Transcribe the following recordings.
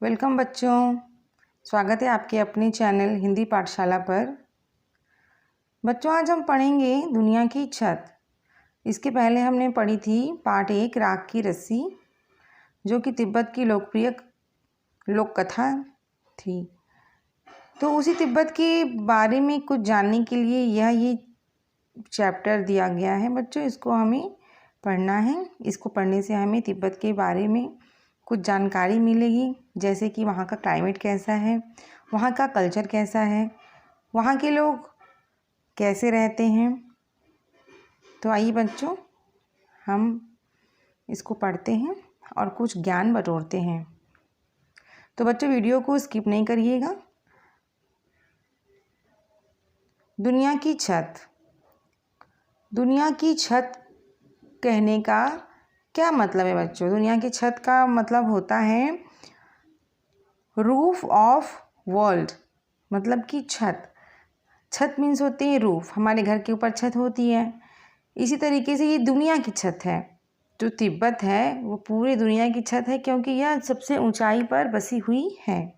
Welcome बच्चों, स्वागत है आपके अपने चैनल हिंदी पाठशाला पर। बच्चों, आज हम पढ़ेंगे दुनिया की छत। इसके पहले हमने पढ़ी थी पाठ 1 राख की रस्सी, जो कि तिब्बत की लोकप्रिय लोक कथा थी। तो उसी तिब्बत के बारे में कुछ जानने के लिए ये चैप्टर दिया गया है बच्चों। इसको हमें पढ़ना है। इसको पढ़ने से हमें तिब्बत के बारे में कुछ जानकारी मिलेगी, जैसे कि वहाँ का क्लाइमेट कैसा है, वहाँ का कल्चर कैसा है, वहाँ के लोग कैसे रहते हैं। तो आइए बच्चों, हम इसको पढ़ते हैं और कुछ ज्ञान बटोरते हैं। तो बच्चों, वीडियो को स्किप नहीं करिएगा। दुनिया की छत। दुनिया की छत कहने का क्या मतलब है बच्चों? दुनिया की छत का मतलब होता है रूफ ऑफ वर्ल्ड, मतलब कि छत। छत मीन्स होती है रूफ, हमारे घर के ऊपर छत होती है। इसी तरीके से ये दुनिया की छत है। जो तिब्बत है वो पूरी दुनिया की छत है, क्योंकि यह सबसे ऊंचाई पर बसी हुई है।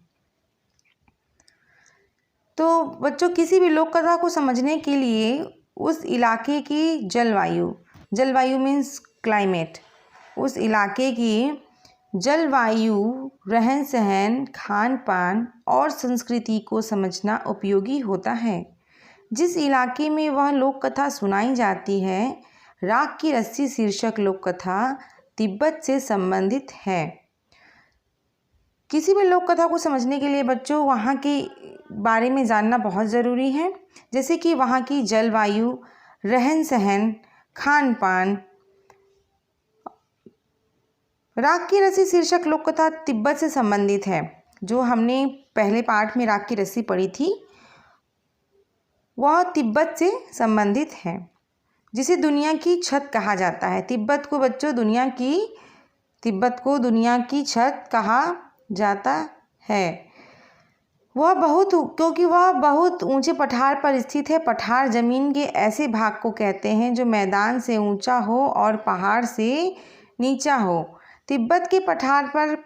तो बच्चों, किसी भी लोक कथा को समझने के लिए उस इलाके की जलवायु मीन्स क्लाइमेट, उस इलाके की जलवायु, रहन सहन, खान पान और संस्कृति को समझना उपयोगी होता है। जिस इलाके में वह लोक कथा सुनाई जाती है, राख की रस्सी शीर्षक लोक कथा तिब्बत से संबंधित है। किसी भी लोक कथा को समझने के लिए बच्चों वहाँ के बारे में जानना बहुत ज़रूरी है, जैसे कि वहाँ की जलवायु, रहन सहन, खान पान। राख की रस्सी शीर्षक लोक कथा तिब्बत से संबंधित है। जो हमने पहले पाठ में राख की रस्सी पढ़ी थी, वह तिब्बत से संबंधित है, जिसे दुनिया की छत कहा जाता है। तिब्बत को बच्चों दुनिया की छत कहा जाता है। क्योंकि वह बहुत ऊंचे पठार पर स्थित है। पठार जमीन के ऐसे भाग को कहते हैं जो मैदान से ऊंचा हो और पहाड़ से नीचा हो। तिब्बत के पठार पर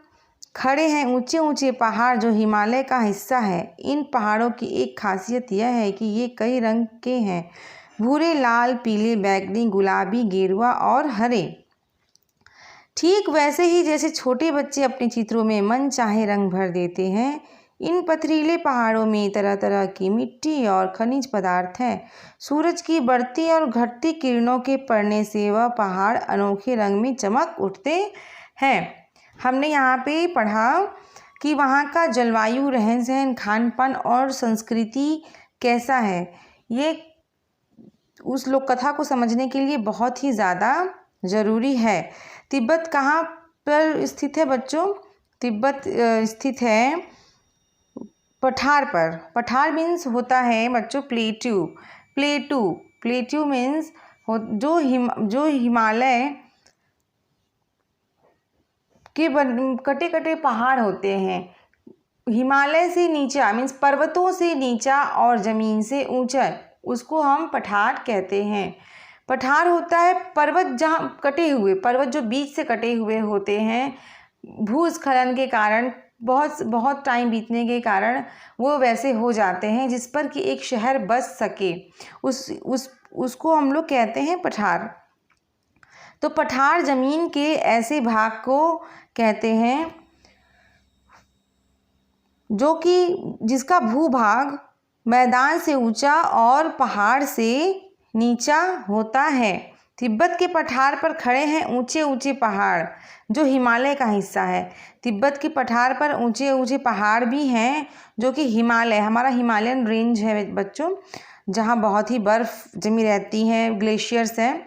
खड़े हैं ऊंचे ऊंचे पहाड़, जो हिमालय का हिस्सा है। इन पहाड़ों की एक खासियत यह है कि ये कई रंग के हैं: भूरे, लाल, पीले, बैंगनी, गुलाबी, गेरुआ और हरे। ठीक वैसे ही जैसे छोटे बच्चे अपने चित्रों में मन चाहे रंग भर देते हैं, इन पथरीले पहाड़ों में तरह तरह की मिट्टी और खनिज पदार्थ हैं। सूरज की बढ़ती और घटती किरणों के पड़ने से वह पहाड़ अनोखे रंग में चमक उठते हैं। हमने यहाँ पे पढ़ा कि वहाँ का जलवायु, रहन सहन, खान पान और संस्कृति कैसा है। ये उस लोक कथा को समझने के लिए बहुत ही ज़्यादा ज़रूरी है। तिब्बत कहाँ पर स्थित है बच्चों? तिब्बत स्थित है पठार पर। पठार मीन्स होता है बच्चों प्लेटू मीन्स जो हिमालय के कटे कटे पहाड़ होते हैं। हिमालय से नीचा मीन्स पर्वतों से नीचा और ज़मीन से ऊंचा, उसको हम पठार कहते हैं। पठार होता है पर्वत, जहाँ पर्वत जो बीच से कटे हुए होते हैं, भूस्खलन के कारण, बहुत टाइम बीतने के कारण वो वैसे हो जाते हैं जिस पर कि एक शहर बस सके। उसको हम लोग कहते हैं पठार। तो पठार जमीन के ऐसे भाग को कहते हैं जिसका भूभाग मैदान से ऊंचा और पहाड़ से नीचा होता है। तिब्बत के पठार पर खड़े हैं ऊंचे ऊंचे पहाड़, जो हिमालय का हिस्सा है। तिब्बत के पठार पर ऊंचे ऊंचे पहाड़ भी हैं, जो कि हमारा हिमालयन रेंज है बच्चों, जहाँ बहुत ही बर्फ़ जमी रहती है, ग्लेशियर्स हैं,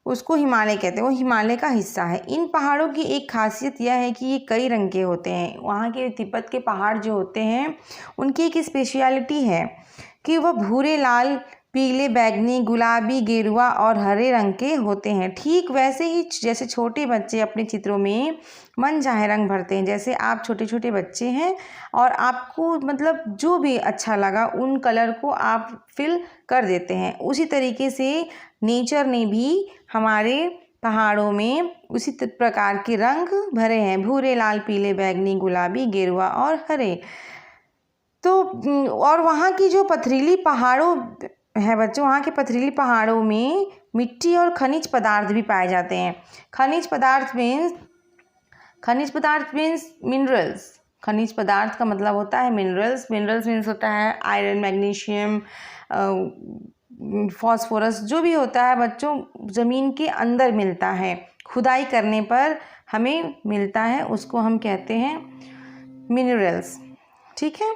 उसको हिमालय कहते हैं। वो हिमालय का हिस्सा है। इन पहाड़ों की एक खासियत यह है कि ये कई रंग के होते हैं। वहाँ के तिब्बत के पहाड़ जो होते हैं, उनकी एक स्पेशलिटी है कि वह भूरे, लाल, पीले, बैंगनी, गुलाबी, गेरुआ और हरे रंग के होते हैं। ठीक वैसे ही जैसे छोटे बच्चे अपने चित्रों में मन चाहे रंग भरते हैं। जैसे आप छोटे छोटे बच्चे हैं और आपको मतलब जो भी अच्छा लगा उन कलर को आप फिल कर देते हैं, उसी तरीके से नेचर ने भी हमारे पहाड़ों में उसी प्रकार के रंग भरे हैं, भूरे, लाल, पीले, बैंगनी, गुलाबी, गेरुआ और हरे। तो और वहाँ की जो पथरीली पहाड़ों है बच्चों, वहाँ के पथरीली पहाड़ों में मिट्टी और खनिज पदार्थ भी पाए जाते हैं। खनिज पदार्थ मीन्स मिनरल्स। खनिज पदार्थ का मतलब होता है मिनरल्स। मिनरल्स मीन्स होता है आयरन, मैग्नीशियम, फॉस्फोरस, जो भी होता है बच्चों ज़मीन के अंदर मिलता है, खुदाई करने पर हमें मिलता है, उसको हम कहते हैं मिनरल्स। ठीक है।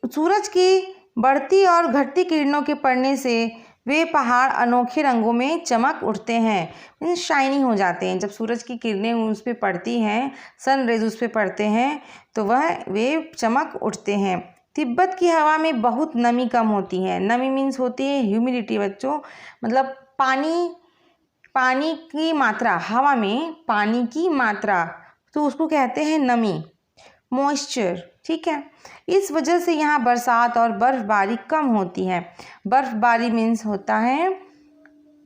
सूरज की बढ़ती और घटती किरणों के पड़ने से वे पहाड़ अनोखे रंगों में चमक उठते हैं, मीन्स शाइनी हो जाते हैं। जब सूरज की किरणें उस पर पड़ती हैं, सन रेज उस पर पड़ते हैं, तो वे चमक उठते हैं। तिब्बत की हवा में बहुत नमी कम होती है। नमी मीन्स होती है ह्यूमिडिटी बच्चों, मतलब पानी की मात्रा, हवा में पानी की मात्रा, तो उसको कहते हैं नमी, मॉइस्चर। ठीक है। इस वजह से यहाँ बरसात और बर्फबारी कम होती है। बर्फबारी मीन्स होता है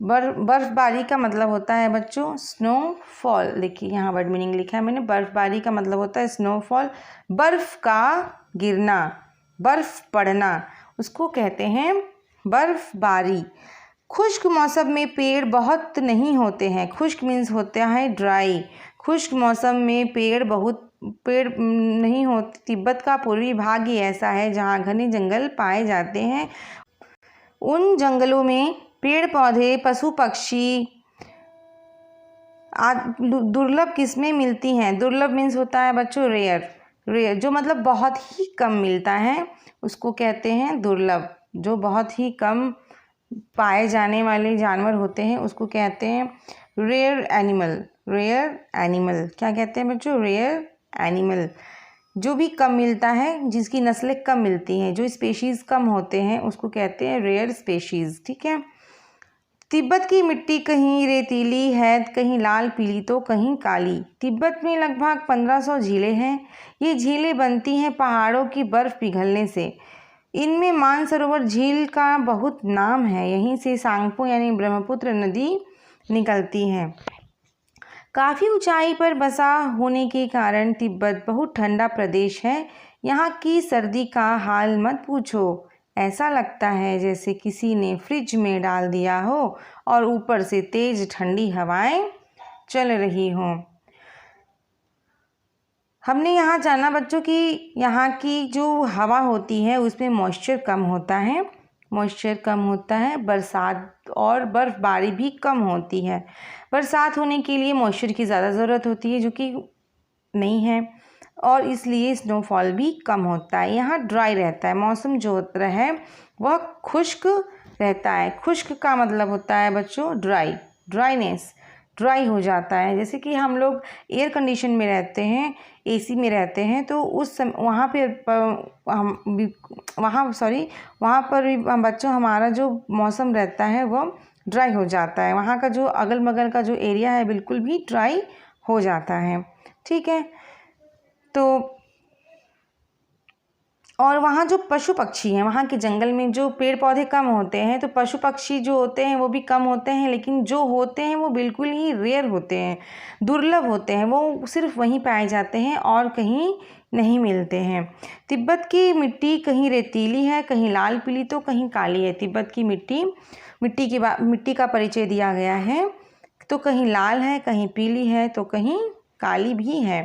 बर्फबारी का मतलब होता है बच्चों स्नोफॉल। देखिए यहाँ वर्ड मीनिंग लिखा है मैंने। बर्फबारी का मतलब होता है स्नोफॉल, बर्फ का गिरना, बर्फ पड़ना, उसको कहते हैं बर्फबारी। खुश्क मौसम में पेड़ बहुत नहीं होते हैं। खुश्क मीन्स होता है ड्राई। खुश्क मौसम में पेड़ नहीं होते। तिब्बत का पूर्वी भाग ही ऐसा है जहाँ घने जंगल पाए जाते हैं। उन जंगलों में पेड़ पौधे, पशु पक्षी, दुर्लभ किस्में मिलती हैं। दुर्लभ मीन्स होता है बच्चों रेयर, जो मतलब बहुत ही कम मिलता है, उसको कहते हैं दुर्लभ। जो बहुत ही कम पाए जाने वाले जानवर होते हैं उसको कहते हैं रेयर एनिमल। रेयर एनिमल क्या कहते हैं बच्चों? Rare animal. जो भी कम मिलता है, जिसकी नस्लें कम मिलती हैं, जो स्पेशीज़ कम होते हैं, उसको कहते हैं रेयर स्पेशीज़। ठीक है। तिब्बत की मिट्टी कहीं रेतीली है, कहीं लाल पीली तो कहीं काली। तिब्बत में लगभग 1500 झीलें हैं। ये झीलें बनती हैं पहाड़ों की बर्फ़ पिघलने से। इनमें मानसरोवर झील का बहुत नाम है। यहीं से सांगपो यानी ब्रह्मपुत्र नदी निकलती है। काफ़ी ऊंचाई पर बसा होने के कारण तिब्बत बहुत ठंडा प्रदेश है। यहाँ की सर्दी का हाल मत पूछो। ऐसा लगता है जैसे किसी ने फ्रिज में डाल दिया हो और ऊपर से तेज ठंडी हवाएं चल रही हों। हमने यहाँ जाना बच्चों कि यहाँ की जो हवा होती है उसमें मॉइस्चर कम होता है। मॉइस्चर कम होता है। बरसात और बर्फ़बारी भी कम होती है। बरसात होने के लिए मॉइस्चर की ज़्यादा ज़रूरत होती है, जो कि नहीं है, और इसलिए स्नोफॉल भी कम होता है। यहाँ ड्राई रहता है। मौसम जो होता है वह खुश्क रहता है। खुश्क का मतलब होता है बच्चों ड्राई, ड्राइनेस, ड्राई हो जाता है। जैसे कि हम लोग एयर कंडीशन में रहते हैं, एसी में रहते हैं, तो उस समय वहाँ पर भी हम बच्चों हमारा जो मौसम रहता है वो ड्राई हो जाता है। वहाँ का जो अगल बगल का जो एरिया है बिल्कुल भी ड्राई हो जाता है। ठीक है। तो और वहाँ जो पशु पक्षी हैं, वहाँ के जंगल में जो पेड़ पौधे कम होते हैं, तो पशु पक्षी जो होते हैं वो भी कम होते हैं, लेकिन जो होते हैं वो बिल्कुल ही रेयर होते हैं, दुर्लभ होते हैं। वो सिर्फ वहीं पाए जाते हैं और कहीं नहीं मिलते हैं। तिब्बत की मिट्टी कहीं रेतीली है, कहीं लाल पीली तो कहीं काली है। तिब्बत की मिट्टी का परिचय दिया गया है, तो कहीं लाल है, कहीं पीली है, तो कहीं काली भी है।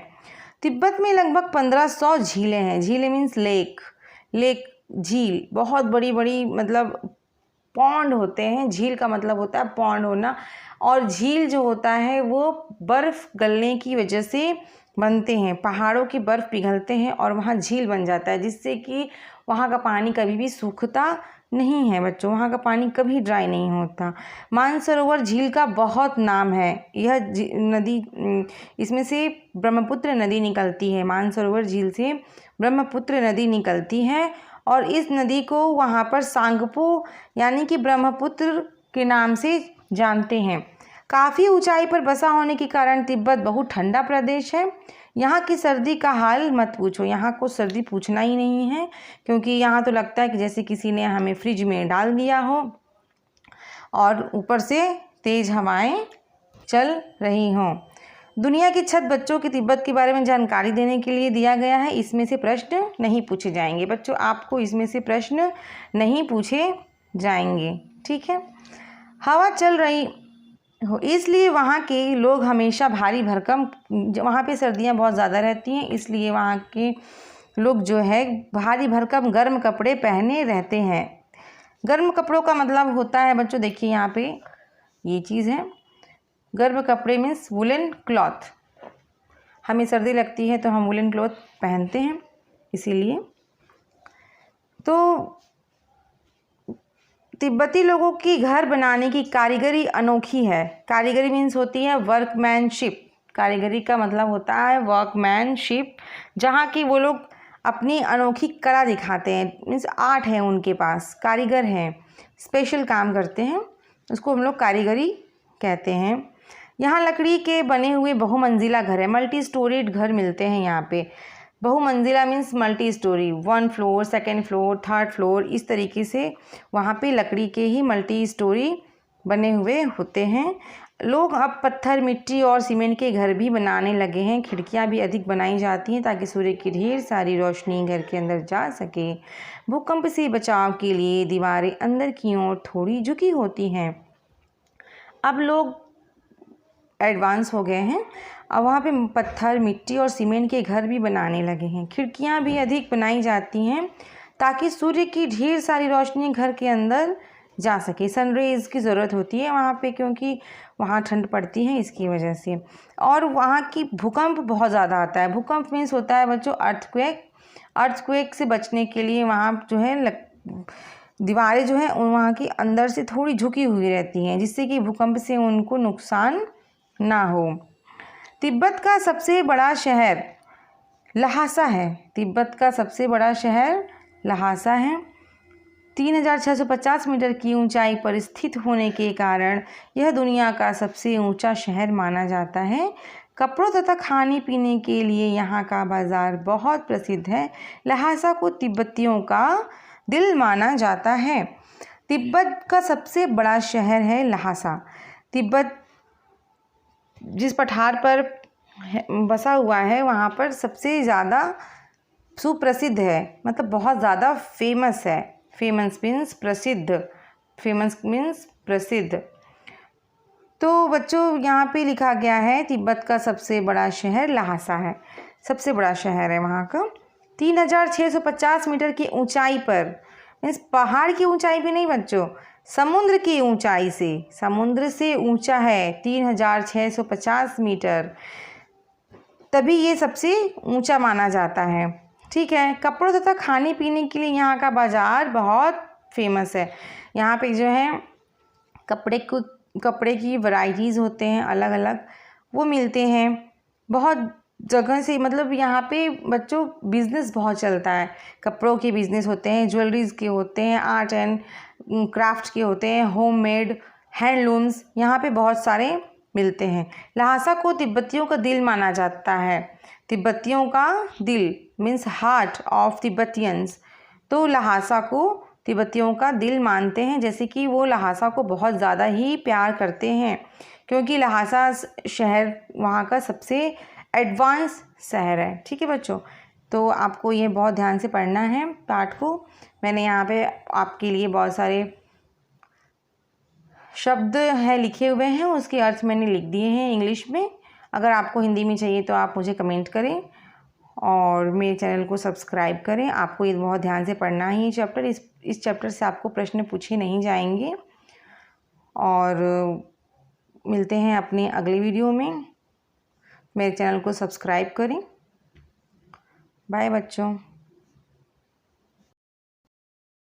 तिब्बत में लगभग 1500 झीलें हैं। झीलें मीन्स लेक, झील, बहुत बड़ी बड़ी, मतलब पॉन्ड होते हैं। झील का मतलब होता है पॉन्ड होना, और झील जो होता है वो बर्फ़ गलने की वजह से बनते हैं। पहाड़ों की बर्फ़ पिघलते हैं और वहाँ झील बन जाता है, जिससे कि वहाँ का पानी कभी भी सूखता नहीं है बच्चों। वहाँ का पानी कभी ड्राई नहीं होता। मानसरोवर झील का बहुत नाम है। यह नदी, इसमें से ब्रह्मपुत्र नदी निकलती है। मानसरोवर झील से ब्रह्मपुत्र नदी निकलती है, और इस नदी को वहाँ पर सांगपो यानी कि ब्रह्मपुत्र के नाम से जानते हैं। काफ़ी ऊंचाई पर बसा होने के कारण तिब्बत बहुत ठंडा प्रदेश है। यहाँ की सर्दी का हाल मत पूछो, यहाँ को सर्दी पूछना ही नहीं है, क्योंकि यहाँ तो लगता है कि जैसे किसी ने हमें फ्रिज में डाल दिया हो और ऊपर से तेज़ हवाएं चल रही हों। दुनिया की 6 बच्चों की तिब्बत के बारे में जानकारी देने के लिए दिया गया है। इसमें से प्रश्न नहीं पूछे जाएंगे बच्चों, आपको इसमें से प्रश्न नहीं पूछे जाएंगे, ठीक है। हवा चल रही हो इसलिए वहाँ के लोग हमेशा भारी भरकम, वहाँ पे सर्दियाँ बहुत ज़्यादा रहती हैं, इसलिए वहाँ के लोग जो है भारी भरकम गर्म कपड़े पहने रहते हैं। गर्म कपड़ों का मतलब होता है बच्चों, देखिए यहाँ पे ये चीज़ है, गर्म कपड़े मीन्स वुलन क्लॉथ। हमें सर्दी लगती है तो हम वुलन क्लॉथ पहनते हैं, इसीलिए। तो तिब्बती लोगों की घर बनाने की कारीगरी अनोखी है। कारीगरी मीन्स होती है वर्कमैनशिप। कारीगरी का मतलब होता है वर्कमैनशिप, जहाँ की वो लोग अपनी अनोखी कला दिखाते हैं, मीन्स आर्ट है उनके पास, कारीगर हैं, स्पेशल काम करते हैं, उसको हम लोग कारीगरी कहते हैं। यहाँ लकड़ी के बने हुए बहुमंजिला घर है, मल्टी स्टोरीड घर मिलते हैं यहाँ पे। बहुमंजिला means multi storey, 1 floor, 2nd floor, 3rd floor, इस तरीके से वहाँ पे लकड़ी के ही मल्टी स्टोरी बने हुए होते हैं। लोग अब पत्थर, मिट्टी और सीमेंट के घर भी बनाने लगे हैं। खिड़कियाँ भी अधिक बनाई जाती हैं ताकि सूर्य की ढेर सारी रोशनी घर के अंदर जा सके। भूकंप से बचाव के लिए दीवारें अंदर की ओर थोड़ी झुकी होती हैं। अब लोग एडवांस हो गए हैं, अब वहाँ पे पत्थर, मिट्टी और सीमेंट के घर भी बनाने लगे हैं। खिड़कियाँ भी अधिक बनाई जाती हैं ताकि सूर्य की ढेर सारी रोशनी घर के अंदर जा सके। सनरेज की ज़रूरत होती है वहाँ पे, क्योंकि वहाँ ठंड पड़ती है, इसकी वजह से। और वहाँ की भूकंप बहुत ज़्यादा आता है। भूकंप मीन्स होता है बच्चों अर्थक्वेक। अर्थक्वेक से बचने के लिए वहाँ जो है दीवारें जो हैं वहाँ की अंदर से थोड़ी झुकी हुई रहती हैं, जिससे कि भूकंप से उनको नुकसान ना हो। तिब्बत का सबसे बड़ा शहर लहासा है। तिब्बत का सबसे बड़ा शहर लहासा है। 3650 मीटर की ऊंचाई पर स्थित होने के कारण यह दुनिया का सबसे ऊंचा शहर माना जाता है। कपड़ों तथा खाने पीने के लिए यहाँ का बाज़ार बहुत प्रसिद्ध है। लहासा को तिब्बतियों का दिल माना जाता है। तिब्बत का सबसे बड़ा शहर है लहासा। तिब्बत जिस पठार पर बसा हुआ है वहाँ पर सबसे ज़्यादा सुप्रसिद्ध है, मतलब बहुत ज़्यादा फेमस है। फेमस मीन्स प्रसिद्ध, फेमस मीन्स प्रसिद्ध। तो बच्चों यहाँ पे लिखा गया है तिब्बत का सबसे बड़ा शहर लहासा है, सबसे बड़ा शहर है वहाँ का। 3650 मीटर की ऊंचाई पर, मीन्स पहाड़ की ऊंचाई पे नहीं बच्चों, समुद्र की ऊंचाई से, समुद्र से ऊंचा है 3650 मीटर, तभी ये सबसे ऊंचा माना जाता है, ठीक है। कपड़ों तथा खाने पीने के लिए यहाँ का बाज़ार बहुत फेमस है। यहाँ पे जो है कपड़े की वैरायटीज़ होते हैं अलग अलग, वो मिलते हैं बहुत जगह से। मतलब यहाँ पे बच्चों बिज़नेस बहुत चलता है। कपड़ों के बिज़नेस होते हैं, ज्वेलरीज़ के होते हैं, आर्ट एंड क्राफ्ट के होते हैं, होममेड हैंडलूम्स यहाँ पे बहुत सारे मिलते हैं। लहासा को तिब्बतियों का दिल माना जाता है। तिब्बतियों का दिल मीन्स हार्ट ऑफ तिब्बतियंस। तो लहासा को तिब्बतियों का दिल मानते हैं, जैसे कि वो लहासा को बहुत ज़्यादा ही प्यार करते हैं, क्योंकि लहासा शहर वहाँ का सबसे एडवांस शहर है, ठीक है बच्चों। तो आपको ये बहुत ध्यान से पढ़ना है पाठ को। मैंने यहाँ पे आपके लिए बहुत सारे शब्द है लिखे हुए हैं, उसके अर्थ मैंने लिख दिए हैं इंग्लिश में। अगर आपको हिंदी में चाहिए तो आप मुझे कमेंट करें और मेरे चैनल को सब्सक्राइब करें। आपको ये बहुत ध्यान से पढ़ना है ये चैप्टर। इस चैप्टर से आपको प्रश्न पूछे नहीं जाएंगे। और मिलते हैं अपने अगले वीडियो में। मेरे चैनल को सब्सक्राइब करें। बाय बच्चों।